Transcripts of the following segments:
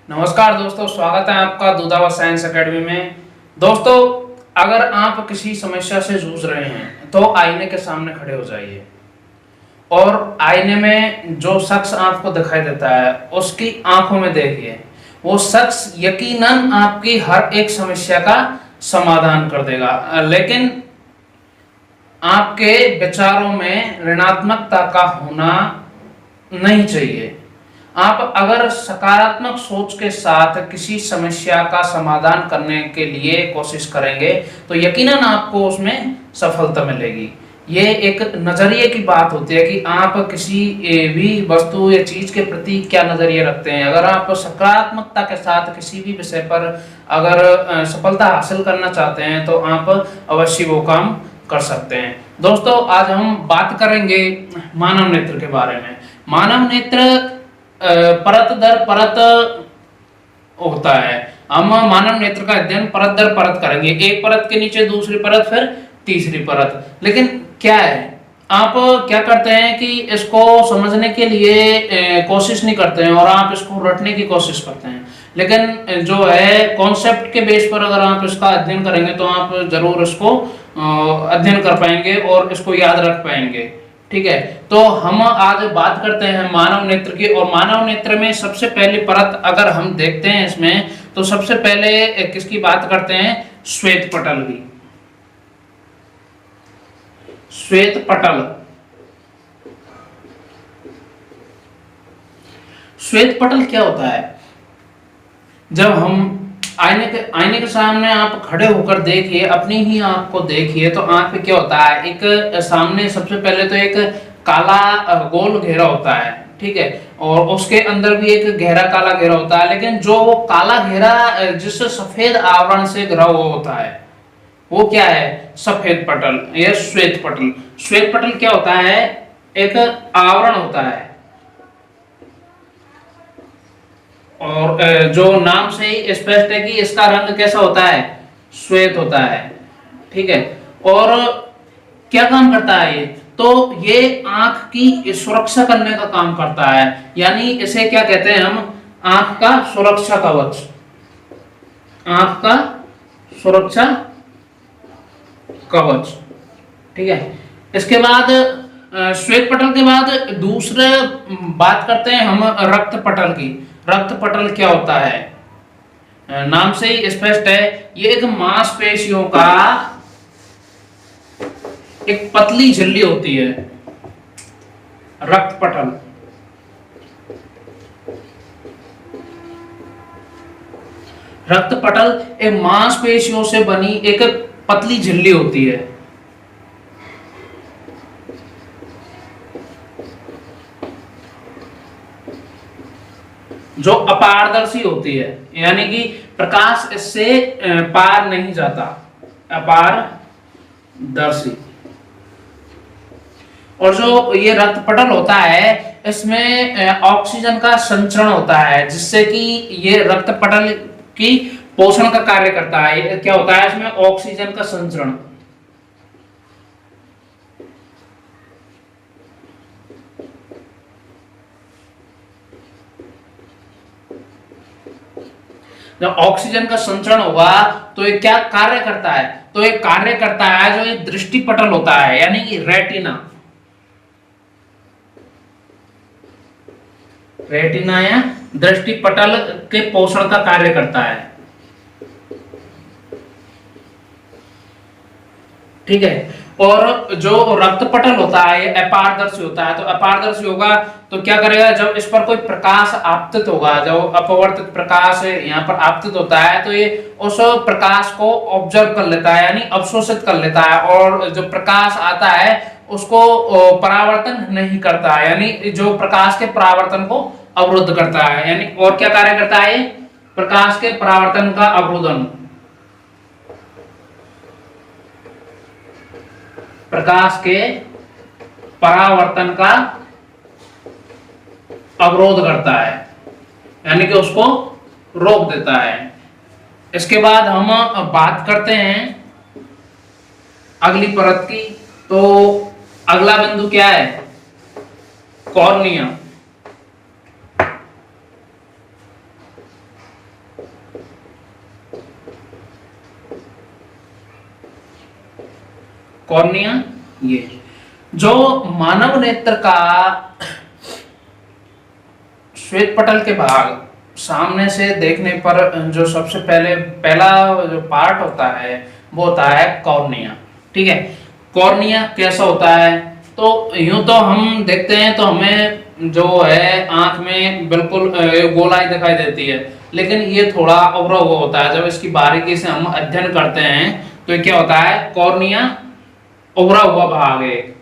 नमस्कार दोस्तों, स्वागत है आपका दूधावा साइंस एकेडमी में। दोस्तों, अगर आप किसी समस्या से जूझ रहे हैं तो आईने के सामने खड़े हो जाइए और आईने में जो शख्स आपको दिखाई देता है उसकी आंखों में देखिए। वो शख्स यकीनन आपकी हर एक समस्या का समाधान कर देगा, लेकिन आपके विचारों में ऋणात्मकता का होना नहीं चाहिए। आप अगर सकारात्मक सोच के साथ किसी समस्या का समाधान करने के लिए कोशिश करेंगे तो यकीनन आपको उसमें सफलता मिलेगी। ये एक नजरिए की बात होती है कि आप किसी भी वस्तु या चीज के प्रति क्या नजरिए रखते हैं। अगर आप सकारात्मकता के साथ किसी भी विषय पर अगर सफलता हासिल करना चाहते हैं तो आप अवश्य वो काम कर सकते हैं। दोस्तों, आज हम बात करेंगे मानव नेत्र के बारे में। मानव नेत्र परत दर परत होता है। हम मानव नेत्र का अध्ययन परत दर परत करेंगे, एक परत के नीचे दूसरी परत, फिर तीसरी परत। लेकिन क्या है, आप क्या करते हैं कि इसको समझने के लिए कोशिश नहीं करते हैं और आप इसको रटने की कोशिश करते हैं। लेकिन जो है कॉन्सेप्ट के बेस पर अगर आप इसका अध्ययन करेंगे तो आप जरूर इसको अध्ययन कर पाएंगे और इसको याद रख पाएंगे। ठीक है, तो हम आज बात करते हैं मानव नेत्र की। और मानव नेत्र में सबसे पहली परत अगर हम देखते हैं इसमें, तो सबसे पहले किसकी बात करते हैं? श्वेत पटल की। श्वेत पटल। श्वेत पटल क्या होता है? जब हम आईने के सामने आप खड़े होकर देखिए, अपनी ही आंख को देखिए, तो आंख पे क्या होता है? एक सामने सबसे पहले तो एक काला गोल घेरा होता है, ठीक है, और उसके अंदर भी एक गहरा काला घेरा होता है। लेकिन जो वो काला घेरा जिस सफेद आवरण से घिरा हुआ होता है वो क्या है? सफेद पटल या श्वेत पटल। श्वेत पटल क्या होता है? एक आवरण होता है और जो नाम से ही स्पष्ट है कि इसका रंग कैसा होता है? श्वेत होता है, ठीक है। और क्या काम करता है ये? तो ये आंख की सुरक्षा करने का काम करता है, यानी इसे क्या कहते हैं हम? आंख का सुरक्षा कवच। आंख का सुरक्षा कवच, ठीक है। इसके बाद श्वेत पटल के बाद दूसरे बात करते हैं हम रक्त पटल की। रक्त पटल क्या होता है? नाम से ही स्पष्ट है, ये एक मांसपेशियों का एक पतली झिल्ली होती है। रक्त पटल। रक्त पटल एक मांसपेशियों से बनी एक पतली झिल्ली होती है। जो अपारदर्शी होती है, यानी कि प्रकाश इससे पार नहीं जाता। अपारदर्शी। और जो ये रक्त पटल होता है इसमें ऑक्सीजन का संचरण होता है, जिससे कि ये रक्त पटल की पोषण का कार्य करता है। क्या होता है इसमें? ऑक्सीजन का संचरण। जब ऑक्सीजन का संचरण होगा तो ये क्या कार्य करता है? तो ये कार्य करता है जो ये दृष्टि पटल होता है, यानी कि रेटिना। रेटिना या दृष्टि पटल के पोषण का कार्य करता है, ठीक है। और जो रक्त पटल होता है ये अपारदर्शी होता है। तो अपारदर्शी होगा तो क्या करेगा? जब इस पर कोई प्रकाश आपतित होगा, जब अपवर्तित प्रकाश यहाँ पर आपतित होता है, तो ये उस प्रकाश को ऑब्जर्व कर लेता है, यानी अवशोषित कर लेता है, और जो प्रकाश आता है उसको परावर्तन नहीं करता है, यानी जो प्रकाश के परावर्तन को अवरुद्ध करता है। यानी और क्या कार्य करता है? प्रकाश के परावर्तन का अवरोधन। प्रकाश के परावर्तन का अवरोध करता है, यानी कि उसको रोक देता है। इसके बाद हम बात करते हैं अगली परत की। तो अगला बिंदु क्या है? कॉर्निया। कॉर्निया। ये जो मानव नेत्र का श्वेत पटल के भाग सामने से देखने पर जो सबसे पहला जो पार्ट होता है वो होता है कॉर्निया। ठीक है, कॉर्निया कैसा होता है? तो यूं तो हम देखते हैं तो हमें जो है आंख में बिल्कुल गोलाई दिखाई देती है, लेकिन ये थोड़ा उभरा हुआ होता है। जब इसकी बारीकी से हम अध्ययन करते हैं तो ये क्या होता है? कॉर्निया उभरा हुआ भाग है।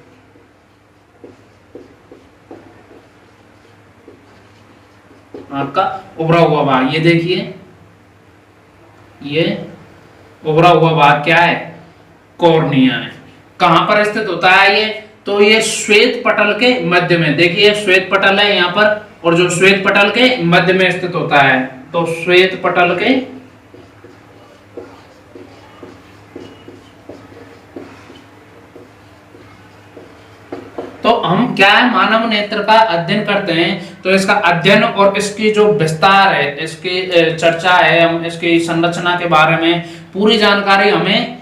आपका उभरा हुआ भाग, ये देखिए, ये उभरा हुआ भाग क्या है? कॉर्निया है। कहां पर स्थित होता है ये? तो ये श्वेत पटल के मध्य में, देखिए श्वेत पटल है यहां पर, और जो श्वेत पटल के मध्य में स्थित होता है, तो श्वेत पटल के तो हम क्या है, मानव नेत्र का अध्ययन करते हैं तो इसका अध्ययन और इसकी जो विस्तार है, इसकी चर्चा है, हम इसकी संरचना के बारे में पूरी जानकारी हमें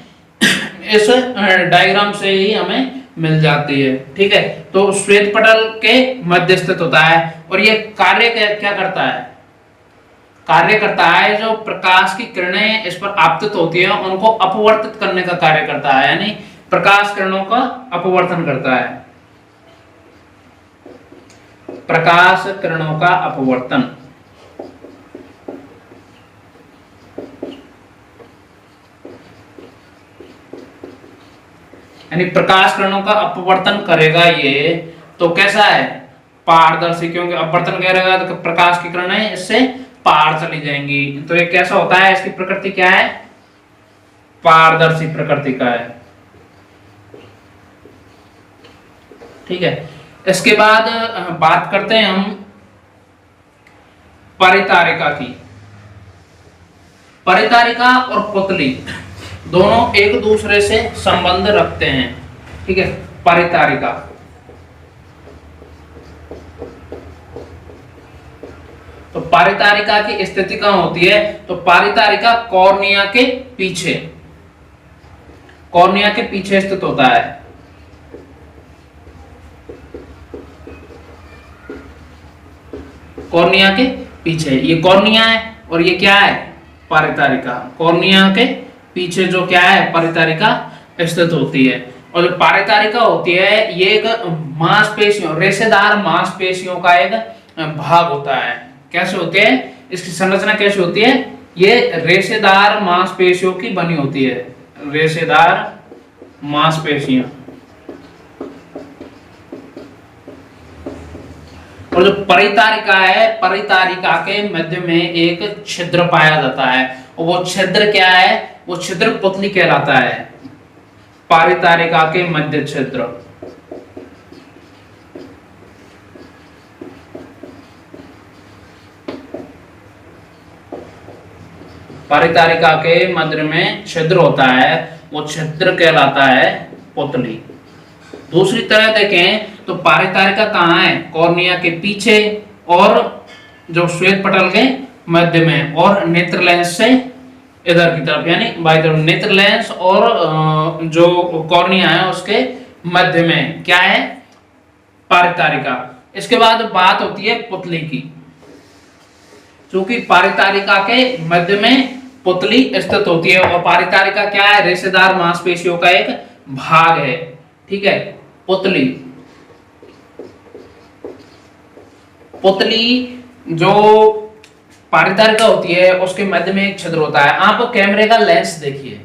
इस डायग्राम से ही हमें मिल जाती है। ठीक है, तो श्वेत पटल के मध्य स्थित होता है और ये कार्य क्या करता है? कार्य करता है, जो प्रकाश की किरणें इस पर आपतित होती है उनको अपवर्तित करने का कार्य करता है, यानी प्रकाश किरणों का अपवर्तन करता है। प्रकाश किरणों का अपवर्तन, यानी प्रकाश किरणों का अपवर्तन करेगा ये। तो कैसा है? पारदर्शी, क्योंकि अपवर्तन करेगा तो प्रकाश की किरणें इससे पार चली जाएंगी। तो ये कैसा होता है? इसकी प्रकृति क्या है? पारदर्शी प्रकृति का है। ठीक है, इसके बाद बात करते हैं हम परितारिका की। परितारिका और पुतली दोनों एक दूसरे से संबंध रखते हैं। ठीक है, परितारिका, तो परितारिका की स्थिति कहां होती है? तो परितारिका कॉर्निया के पीछे, कॉर्निया के पीछे स्थित होता है। कॉर्निया के पीछे, ये कॉर्निया है और ये क्या है? परितारिका। कॉर्निया के पीछे जो क्या है? परितारिका स्थित होती है। और जो परितारिका होती है ये एक मांसपेशियों, रेशेदार मांसपेशियों का एक भाग होता है। कैसे होते हैं? इसकी संरचना कैसे होती है? ये रेशेदार मांसपेशियों की बनी होती है, रेशेदार मांसपेशियां। और जो परितारिका है, परितारिका के मध्य में एक छिद्र पाया जाता है और वो छिद्र क्या है? वो छिद्र पुतली कहलाता है। परितारिका के मध्य छिद्र, परितारिका के मध्य में छिद्र होता है, वो छिद्र कहलाता है पुतली। दूसरी तरह देखें तो परितारिका कहाँ है? कॉर्निया के पीछे और जो श्वेत पटल के मध्य में, और नेत्र लेंस से इधर की तरफ, यानी बाई तरफ नेत्र लेंस और जो कॉर्निया है उसके मध्य में क्या है? परितारिका। इसके बाद बात होती है पुतली की। क्योंकि परितारिका के मध्य में पुतली स्थित होती है और परितारिका क्या है? रेशेदार मांसपेशियों का एक भाग है। ठीक है, पुतली, पुतली जो परितारिका होती है उसके मध्य में एक छिद्र होता है। आप कैमरे का लेंस देखिए,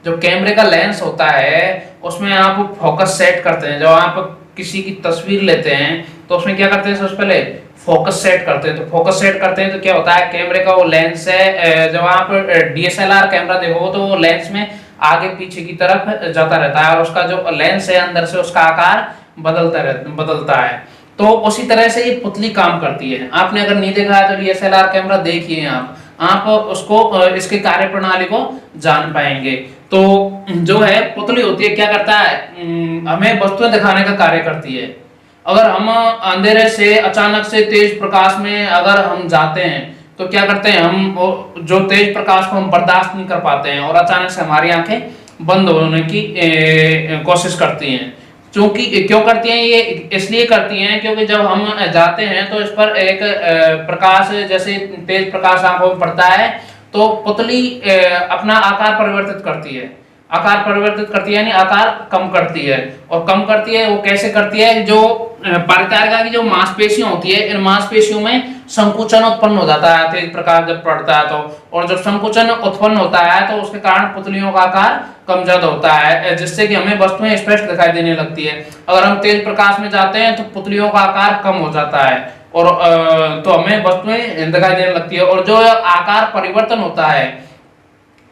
जो कैमरे का लेंस होता है उसमें आप फोकस सेट करते हैं। जब आप किसी की तस्वीर लेते हैं तो उसमें क्या करते हैं? सबसे पहले फोकस सेट करते हैं। तो फोकस सेट करते हैं तो क्या होता है? कैमरे का वो लेंस है, जब आप डीएसएलआर कैमरा देखोगे तो वो लेंस में आगे पीछे की तरफ जाता रहता है और उसका जो लेंस है अंदर से उसका आकार बदलता है। तो उसी तरह से ये पुतली काम करती है। आपने अगर नहीं देखा है तो डीएसएलआर कैमरा देखिए, आप उसको इसकी कार्य प्रणाली को जान पाएंगे। तो जो है पुतली होती है क्या करता है? हमें वस्तुएं दिखाने का कार्य करती है। अगर हम अंधेरे से अचानक से तेज प्रकाश में अगर हम जाते हैं तो क्या करते हैं? हम जो तेज प्रकाश को हम बर्दाश्त नहीं कर पाते हैं और अचानक से हमारी आंखें बंद होने की कोशिश करती हैं। क्योंकि क्यों करती हैं ये, इसलिए करती हैं क्योंकि जब हम जाते हैं तो इस पर एक प्रकाश, जैसे तेज प्रकाश आंखों में पड़ता है तो पुतली अपना आकार परिवर्तित करती है। आकार परिवर्तित करती है यानी आकार कम करती है। और कम करती है वो कैसे करती है, जो परिचारिका की जो मांसपेशियां होती है, इन मांसपेशियों में संकुचन उत्पन्न हो जाता है तेज प्रकाश जब पड़ता है तो। और जब संकुचन उत्पन्न होता है तो उसके कारण पुतलियों का आकार कम ज्यादा होता है, जिससे कि हमें वस्तुएं स्पष्ट दिखाई देने लगती है। अगर हम तेज प्रकाश में जाते हैं तो पुतलियों का आकार कम हो जाता है और तो हमें वस्तुएं दिखाई देने लगती है। और जो आकार परिवर्तन होता है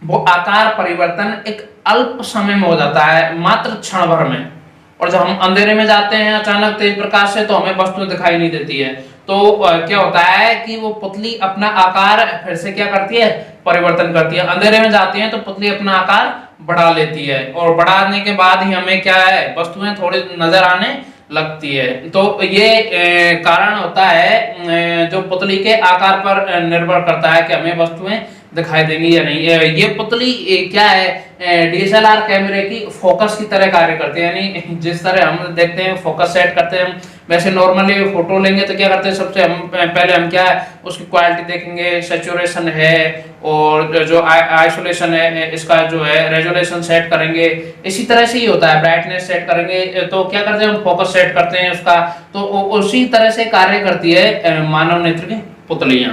वो आकार परिवर्तन एक अल्प समय में हो जाता है, मात्र क्षण भर में। और जब हम अंधेरे में जाते हैं अचानक तेज प्रकाश से तो हमें वस्तु दिखाई नहीं देती है। तो क्या होता है कि वो पुतली अपना आकार फिर से क्या करती है, परिवर्तन करती है। अंधेरे में जाती है तो पुतली अपना आकार बढ़ा लेती है और बढ़ाने के बाद ही हमें क्या है, वस्तुएं थोड़ी नजर आने लगती है। तो ये कारण होता है जो पुतली के आकार पर निर्भर करता है कि हमें वस्तुएं दिखाई देंगी या नहीं। ये पुतली क्या है, डीएसएलआर कैमरे की फोकस की तरह कार्य करते हैं। यानी जिस तरह हम देखते हैं फोकस सेट करते हैं, वैसे नॉर्मली फोटो लेंगे तो क्या करते हैं, सबसे हम पहले हम क्या है उसकी क्वालिटी देखेंगे, सैचुरेशन है और जो आइसोलेशन है, इसका जो है रेजोल्यूशन सेट करेंगे। इसी तरह से ही होता है, ब्राइटनेस सेट करेंगे तो क्या करते हैं हम फोकस सेट करते हैं उसका। तो उसी तरह से कार्य करती है मानव नेत्र की पुतलियां।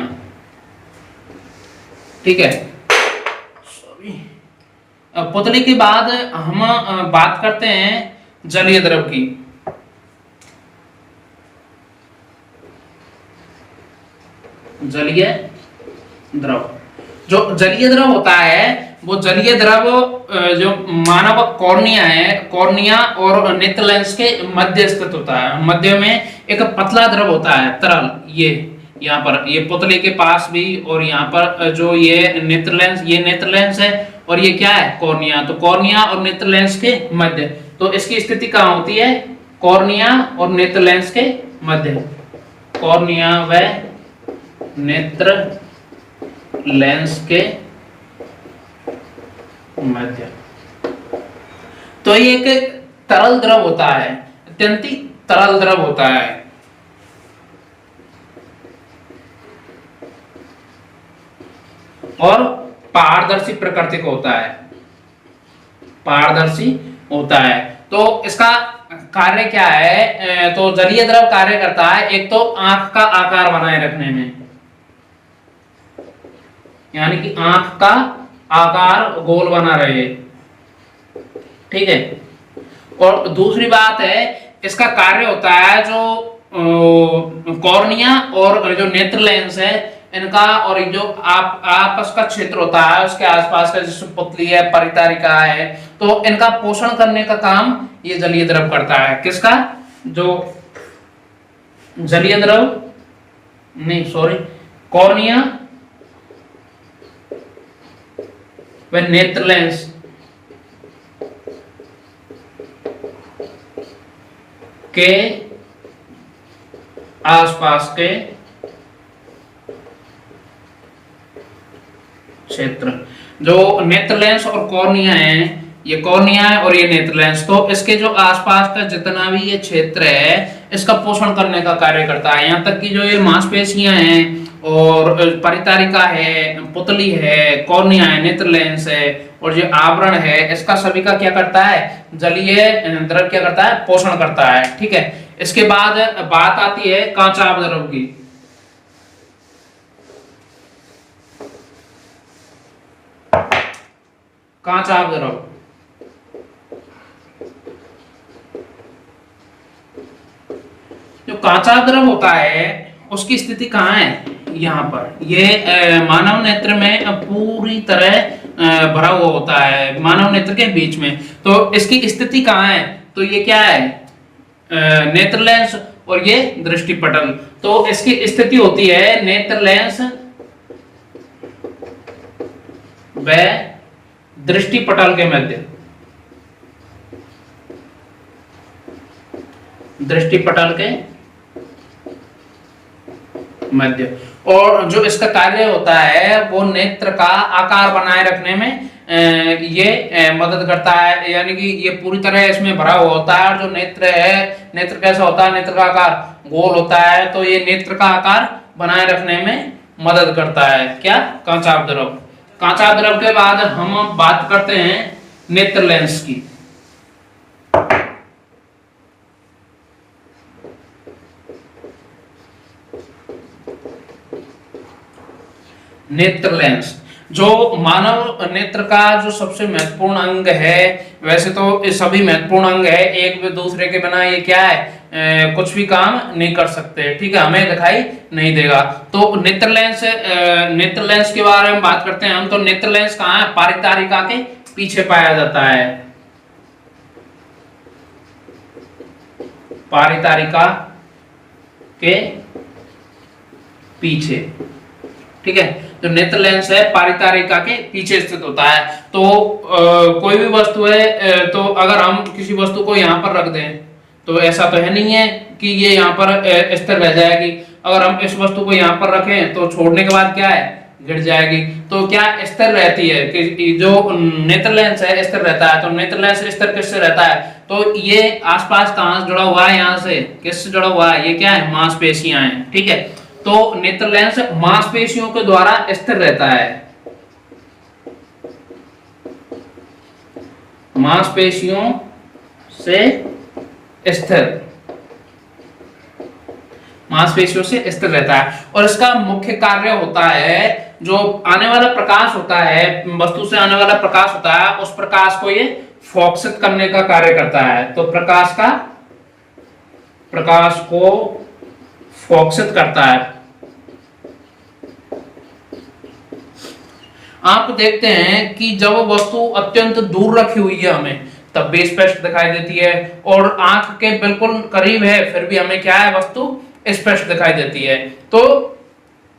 ठीक है, पुतली के बाद हम बात करते हैं जलीय द्रव की। जलीय द्रव, जो जलीय द्रव होता है वो जलीय द्रव जो मानव कॉर्निया है, कॉर्निया और नेत्र लेंस के मध्य स्थित होता है। मध्य में एक पतला द्रव होता है, तरल। ये यहाँ पर ये पुतले के पास भी, और यहाँ पर जो ये नेत्र लेंस, ये नेत्र लेंस है और ये क्या है, कॉर्निया। तो कॉर्निया और नेत्र लेंस के मध्य, तो इसकी स्थिति कहाँ होती है, कॉर्निया और नेत्र लेंस के मध्य। कॉर्निया व नेत्र लेंस के मध्य। तो ये एक तरल द्रव होता है, अत्यंत तरल द्रव होता है। और पारदर्शी प्रकृति का होता है, पारदर्शी होता है। तो इसका कार्य क्या है, तो जलीय द्रव कार्य करता है एक तो आंख का आकार बनाए रखने में, यानी कि आंख का आकार गोल बना रहे, ठीक है। और दूसरी बात है इसका कार्य होता है जो कॉर्निया और जो नेत्र लेंस है इनका, और जो आपस का क्षेत्र होता है उसके आसपास का, जैसे पुतली है, परितारिका है, तो इनका पोषण करने का काम ये जलीय द्रव करता है। किसका, जो जलीय द्रव नहीं सॉरी कॉर्निया व नेत्र लेंस के आसपास के क्षेत्र। जो नेत्र लेंस और कॉर्निया है, ये कॉर्निया है और ये नेत्र लेंस, तो इसके जो आसपास का जितना भी ये क्षेत्र है इसका पोषण करने का कार्य करता है। यहाँ तक कि जो ये मांसपेशियां हैं और परितारिका है, पुतली है, कॉर्निया है, नेत्र लेंस है और जो आवरण है, इसका सभी का क्या करता है, जलीय द्रव क्या करता है, पोषण करता है। ठीक है, इसके बाद बात आती है कांचाभ द्रव की। कांचाभ द्रव, जो कांचाभ द्रव होता है उसकी स्थिति कहाँ है, यहाँ पर ये मानव नेत्र में पूरी तरह भरा हुआ होता है, मानव नेत्र के बीच में। तो इसकी स्थिति कहाँ है, तो ये क्या है, नेत्र लेंस और ये दृष्टि पटल। तो इसकी स्थिति होती है नेत्र लेंस व दृष्टि पटल के मध्य, दृष्टि पटल के मध्य। और जो इसका कार्य होता है वो नेत्र का आकार बनाए रखने में ये मदद करता है, यानी कि ये पूरी तरह इसमें भरा हुआ होता है। और जो नेत्र है, नेत्र कैसा होता है, नेत्र का आकार गोल होता है, तो ये नेत्र का आकार बनाए रखने में मदद करता है। क्या? कांचाभ द्रव। कांचाभ द्रव के बाद हम बात करते हैं नेत्र लेंस की। नेत्र लेंस जो मानव नेत्र का जो सबसे महत्वपूर्ण अंग है, वैसे तो सभी महत्वपूर्ण अंग है, एक दूसरे के बिना ये क्या है, कुछ भी काम नहीं कर सकते, ठीक है, हमें दिखाई नहीं देगा। तो नेत्र लेंस के बारे में बात करते हैं हम। तो नेत्र लेंस कहाँ है? पारितारिका के पीछे पाया जाता है। पारितारिका के पीछे, ठीक है। जो नेत्र लेंस है पारितारिका के पीछे स्थित होता है। तो कोई भी वस्तु है, तो अगर हम किसी वस्तु को यहाँ पर रख दें, तो ऐसा तो है नहीं है कि ये यहाँ पर स्थिर रह जाएगी। अगर हम इस वस्तु को यहाँ पर रखें तो छोड़ने के बाद क्या है, गिर जाएगी। तो क्या स्थिर रहती है कि जो नेत्र लेंस है स्थिर रहता है। तो नेत्र लेंस स्थिर किससे रहता है? तो ये आसपास कहाँ से जुड़ा हुआ है, यहाँ से किससे जुड़ा हुआ है, ये क्या है, मांसपेशियां हैं, ठीक है। तो नेत्र लेंस मांसपेशियों के द्वारा स्थिर रहता है। मांसपेशियों से स्थिर, मांसपेशियों से स्थिर रहता है। और इसका मुख्य कार्य होता है, जो आने वाला प्रकाश होता है, वस्तु से आने वाला प्रकाश होता है, उस प्रकाश को ये फोकसित करने का कार्य करता है। तो प्रकाश को फोकसित करता है। आप देखते हैं कि जब वस्तु अत्यंत दूर रखी हुई है हमें, तब भी स्पष्ट दिखाई देती है, और आंख के बिल्कुल करीब है फिर भी हमें क्या है, वस्तु स्पष्ट दिखाई देती है। तो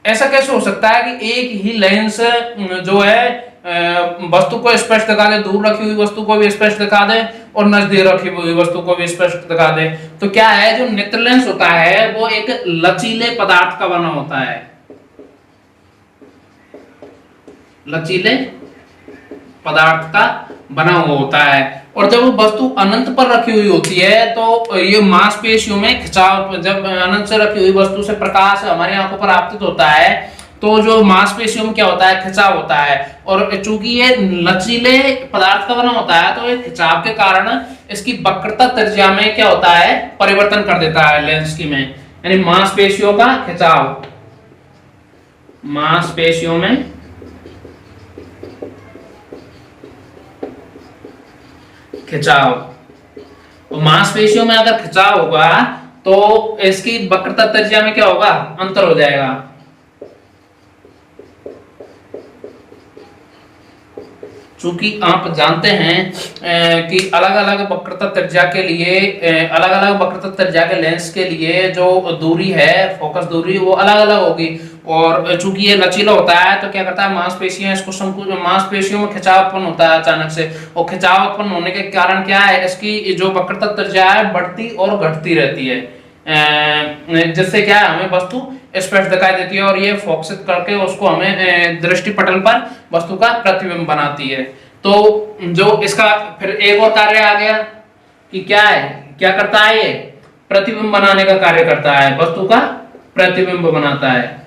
ऐसा कैसे हो सकता है कि एक ही लेंस जो है वस्तु को स्पष्ट दिखा दे, दूर रखी हुई वस्तु को भी स्पष्ट दिखा दे और नजदीक रखी हुई वस्तु को भी स्पष्ट दिखा दे? तो क्या है, जो नेत्र लेंस होता है वो एक लचीले पदार्थ का बना होता है। लचीले पदार्थ का बना हुआ होता है। और जब वस्तु अनंत पर रखी हुई होती है तो ये मांसपेशियों में खिंचाव, जब अनंत से रखी हुई वस्तु से प्रकाश हमारी आंखों पर आपतित होता है, तो जो मांसपेशियों में क्या होता है, खिंचाव होता है। और चूंकि ये लचीले पदार्थ का बना होता है, तो ये खिंचाव के कारण इसकी वक्रता त्रिज्या में क्या होता है, परिवर्तन कर देता है लेंस की में। यानी मांसपेशियों का खिंचाव, मांसपेशियों में खिंचाव, तो मांसपेशियों में अगर खिंचाव होगा तो इसकी वक्रता त्रिज्या में क्या होगा, अंतर हो जाएगा। चूंकि आप जानते हैं कि अलग अलग वक्रता त्रिज्या के लिए, अलग अलग वक्रता त्रिज्या के लेंस के लिए जो दूरी है, फोकस दूरी, वो अलग अलग होगी। और चूंकि ये लचीला होता है तो क्या करता है, मांसपेशियां इसको संकुचन, मांसपेशियों में खिंचाव उत्पन्न होता है अचानक से, और खिंचाव उत्पन्न होने के कारण क्या है, इसकी जो वक्रता त्रिज्या है बढ़ती और घटती रहती है, जिससे क्या है, हमें वस्तु स्पष्ट दिखाई देती है और ये फोकसित करके उसको हमें दृष्टि पटल पर वस्तु का प्रतिबिंब बनाती है। तो जो इसका फिर एक और कार्य आ गया कि क्या है, क्या करता है, ये प्रतिबिंब बनाने का कार्य करता है, वस्तु का प्रतिबिंब बनाता है,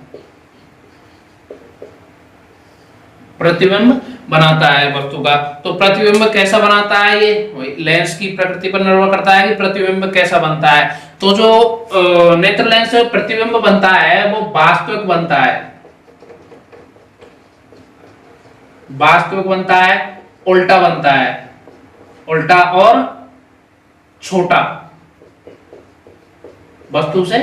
प्रतिबिंब बनाता है वस्तु का। तो प्रतिबिंब कैसा बनाता है, ये लेंस की प्रकृति पर निर्भर करता है कि प्रतिबिंब कैसा बनता है। तो जो नेत्र लेंस से प्रतिबिंब बनता है वो वास्तविक बनता है, वास्तविक बनता है, उल्टा बनता है, उल्टा और छोटा, वस्तु से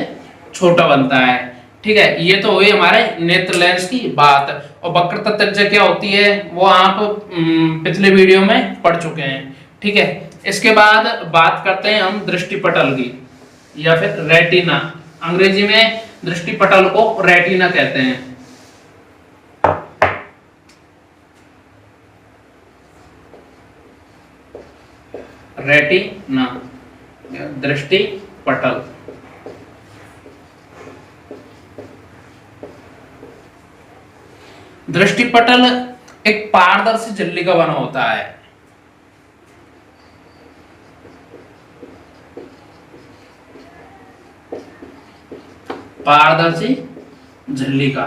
छोटा बनता है, ठीक है। ये तो हुई हमारे नेत्र लेंस की बात। और वक्रता त्रिज्या क्या होती है वो आप पिछले वीडियो में पढ़ चुके हैं, ठीक है। इसके बाद बात करते हैं हम दृष्टिपटल की, या फिर रेटिना। अंग्रेजी में दृष्टिपटल को रेटिना कहते हैं। रेटिना, दृष्टिपटल। दृष्टिपटल एक पारदर्शी झिल्ली का बना होता है। पारदर्शी झिल्ली का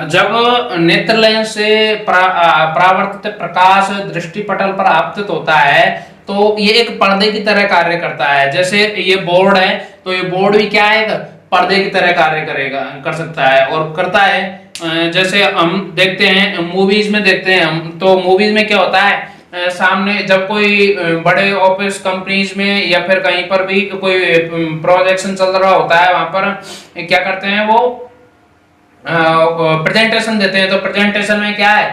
जब नेत्र लेंस से परावर्तित प्रकाश दृष्टि पटल पर आपतित होता है तो ये एक पर्दे की तरह कार्य करता है। जैसे ये बोर्ड है तो ये बोर्ड भी क्या है, पर्दे की तरह कार्य करेगा, कर सकता है और करता है। जैसे हम देखते हैं मूवीज में, देखते हैं हम, तो मूवीज में क्या होता है, सामने जब कोई बड़े ऑफिस कंपनीज में या फिर कहीं पर भी कोई प्रोजेक्शन चल रहा होता है, वहां पर क्या करते हैं वो प्रेजेंटेशन देते हैं। तो प्रेजेंटेशन में क्या है,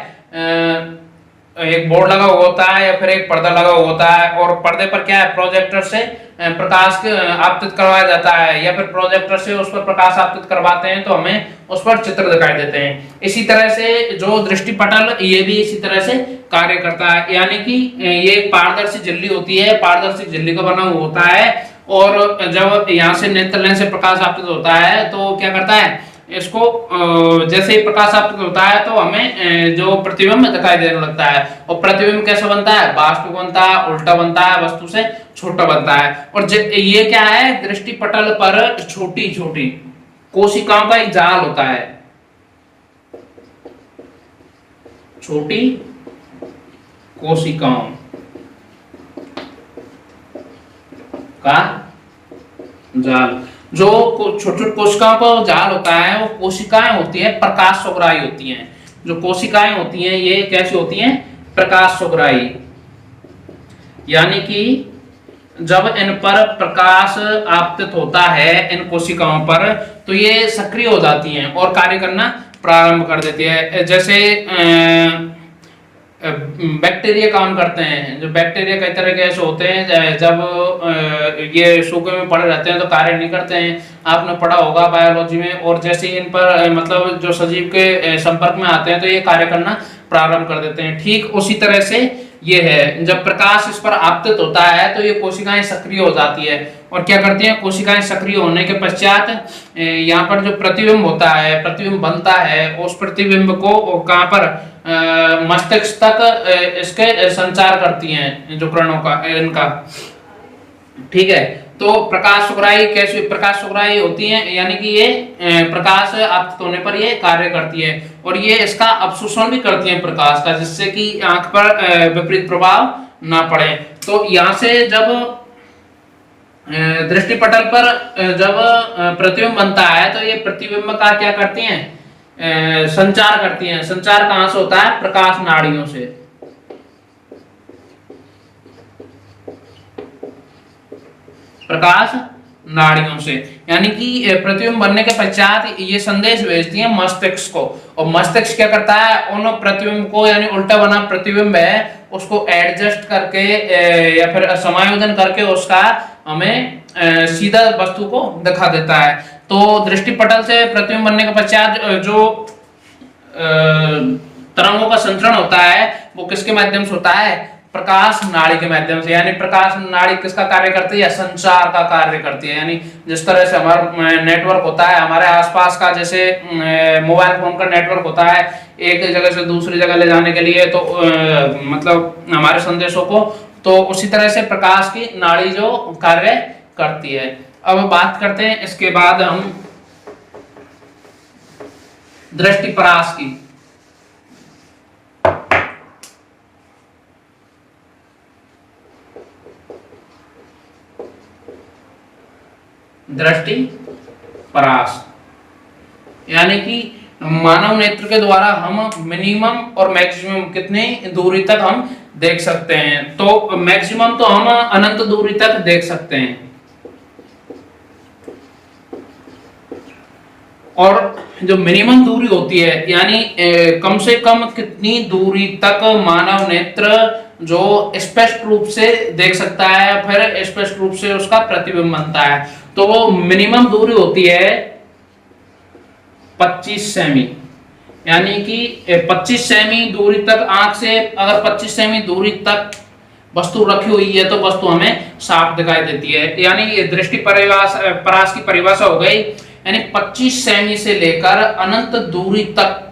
एक बोर्ड लगा हुआ होता है या फिर एक पर्दा लगा हुआ होता है और पर्दे पर क्या है, प्रोजेक्टर से प्रकाश आपतित करवाया जाता है या फिर प्रोजेक्टर से उस पर प्रकाश आपतित करवाते हैं तो हमें उस पर चित्र दिखाई देते हैं। इसी तरह से जो दृष्टि पटल ये भी इसी तरह से कार्य करता है, यानी कि ये एक पारदर्शी झिल्ली होती है, पारदर्शी झिल्ली का बना हुआ होता है और जब यहाँ से नेत्र लेंस से प्रकाश आपतित होता है तो क्या करता है, इसको जैसे ही प्रकाश आपतित होता है तो हमें जो प्रतिबिंब दिखाई देने लगता है। और प्रतिबिंब कैसा बनता है, वास्तविक बनता है, उल्टा बनता है, वस्तु से छोटा बनता है। और ये क्या है, दृष्टि पटल पर छोटी छोटी कोशिकाओं का एक जाल होता है, छोटी कोशिकाओं का जाल। जो छोटी छोटी कोशिकाओं का जाल होता है वो कोशिकाएं होती है, प्रकाश सोग्राही होती हैं। जो कोशिकाएं होती हैं ये कैसी होती हैं, प्रकाश सोग्राही, यानी कि जब इन पर प्रकाश आपतित होता है इन कोशिकाओं पर तो ये सक्रिय हो जाती हैं और कार्य करना प्रारंभ कर देती है। जैसे बैक्टीरिया काम करते हैं, जो बैक्टीरिया कई तरह के ऐसे होते हैं जब ये सूखे में पड़े रहते हैं तो कार्य नहीं करते हैं, आपने पढ़ा होगा बायोलॉजी में। और जैसे इन पर मतलब जो सजीव के संपर्क में आते हैं तो ये कार्य करना प्रारंभ कर देते हैं। ठीक उसी तरह से ये है, जब प्रकाश इस पर आपतित होता है तो ये कोशिकाएं सक्रिय हो जाती है और क्या करती हैं, कोशिकाएं सक्रिय होने के पश्चात यहाँ पर जो प्रतिबिंब होता है, प्रतिबिंब बनता है, उस प्रतिबिंब को कहाँ पर मस्तिष्क तक इसके संचार करती हैं, जो किरणों का इनका, ठीक है। तो प्रकाश सुग्राही कैसे, प्रकाश सुग्राही होती है, यानी कि ये प्रकाश आपतित होने पर ये कार्य करती है और ये इसका अवशोषण भी करती है प्रकाश का, जिससे कि आंख पर विपरीत प्रभाव ना पड़े। तो यहाँ से जब दृष्टि पटल पर जब प्रतिबिंब बनता है तो ये प्रतिबिंब का क्या करती हैं, संचार करती हैं। संचार कहां से होता है, प्रकाश नाड़ियों से। प्रकाश नाड़ियों से, यानी कि प्रतिबिंब बनने के पश्चात ये संदेश भेजती है मस्तिष्क को और मस्तिष्क क्या करता है, उन प्रतिबिंब को, यानी उल्टा बना प्रतिबिंब है उसको एडजस्ट करके या फिर समायोजन करके उसका हमें सीधा वस्तु को दिखा देता है। तो दृष्टि पटल से प्रतिबिंब बनने के पश्चात जो तरंगों का संचरण होता है वो किसके माध्यम से होता है, प्रकाश नाड़ी के माध्यम से। यानी प्रकाश नाड़ी किसका कार्य करती है, संचार का कार्य करती है। यानी जिस तरह से हमारा नेटवर्क होता है, हमारे आसपास का जैसे मोबाइल फोन का नेटवर्क होता है, एक जगह से दूसरी जगह ले जाने के लिए, तो मतलब हमारे संदेशों को, तो उसी तरह से प्रकाश की नाड़ी जो कार्य करती है। अब बात करते हैं इसके बाद हम दृष्टि परास की। दृष्टि परास यानी कि मानव नेत्र के द्वारा हम मिनिमम और मैक्सिमम कितनी दूरी तक हम देख सकते हैं। तो मैक्सिमम तो हम अनंत दूरी तक देख सकते हैं और जो मिनिमम दूरी होती है, यानी कम से कम कितनी दूरी तक मानव नेत्र जो स्पष्ट रूप से देख सकता है, फिर स्पष्ट रूप से उसका प्रतिबिंब बनता है, तो वो मिनिमम दूरी होती है 25 सेमी। यानी कि 25 सेमी दूरी तक आंख से, अगर 25 सेमी दूरी तक वस्तु रखी हुई है तो वस्तु हमें साफ दिखाई देती है। यानी दृष्टि परास की परिभाषा हो गई, यानी 25 सेमी से लेकर अनंत दूरी तक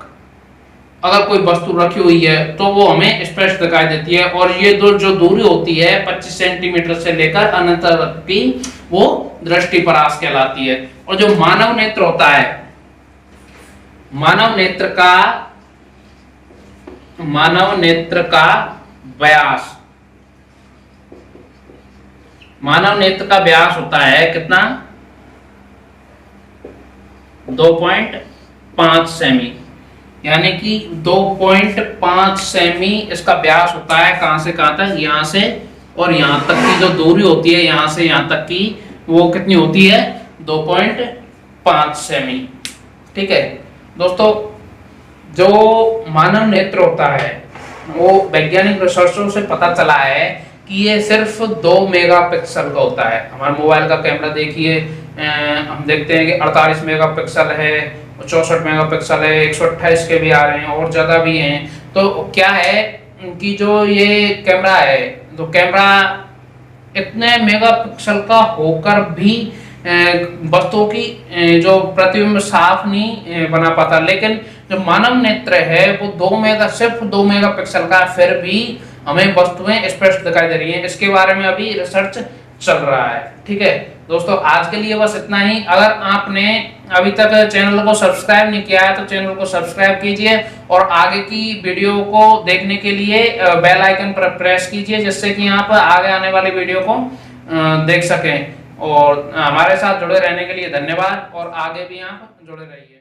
अगर कोई वस्तु रखी हुई है तो वो हमें स्पष्ट दिखाई देती है। और ये जो दूरी होती है 25 सेंटीमीटर से लेकर अनंत तक की, वो दृष्टि परास कहलाती है। और जो मानव नेत्र होता है, मानव नेत्र का व्यास, मानव नेत्र का व्यास होता है कितना, 2.5 सेमी, यानी कि 2.5 सेमी इसका व्यास होता है। कहां से कहां तक, यहां से और यहां तक की जो दूरी होती है, यहां से यहां तक की, वो कितनी होती है, 2.5 सेमी। ठीक है दोस्तों, जो मानव नेत्र होता है वो वैज्ञानिक रिसर्चों से पता चला है कि ये सिर्फ 2 मेगापिक्सल का होता है। हमारे मोबाइल का कैमरा देखिए, हम देखते हैं कि 48 मेगापिक्सल है, 64 मेगापिक्सल है, 128 के भी आ रहे हैं और ज्यादा भी हैं। तो क्या है कि जो ये कैमरा है, तो कैमरा इतने मेगापिक्सल का होकर भी वस्तुओं की जो प्रतिबिंब साफ नहीं बना पाता। लेकिन जो मानव नेत्र है वो सिर्फ 2 मेगापिक्सल का, फिर भी हमें वस्तुएं स्पष्ट दिखाई दे रही हैं। इसके बारे में अभी रिसर्च चल रहा है। ठीक है दोस्तों, आज के लिए बस इतना ही। अगर आपने अभी तक चैनल को सब्सक्राइब नहीं किया है तो चैनल को सब्सक्राइब कीजिए और आगे की वीडियो को देखने के लिए बेल आइकन पर प्रेस कीजिए, जिससे कि आप आगे आने वाली वीडियो को देख सकें। और हमारे साथ जुड़े रहने के लिए धन्यवाद, और आगे भी आप जुड़े रहिए।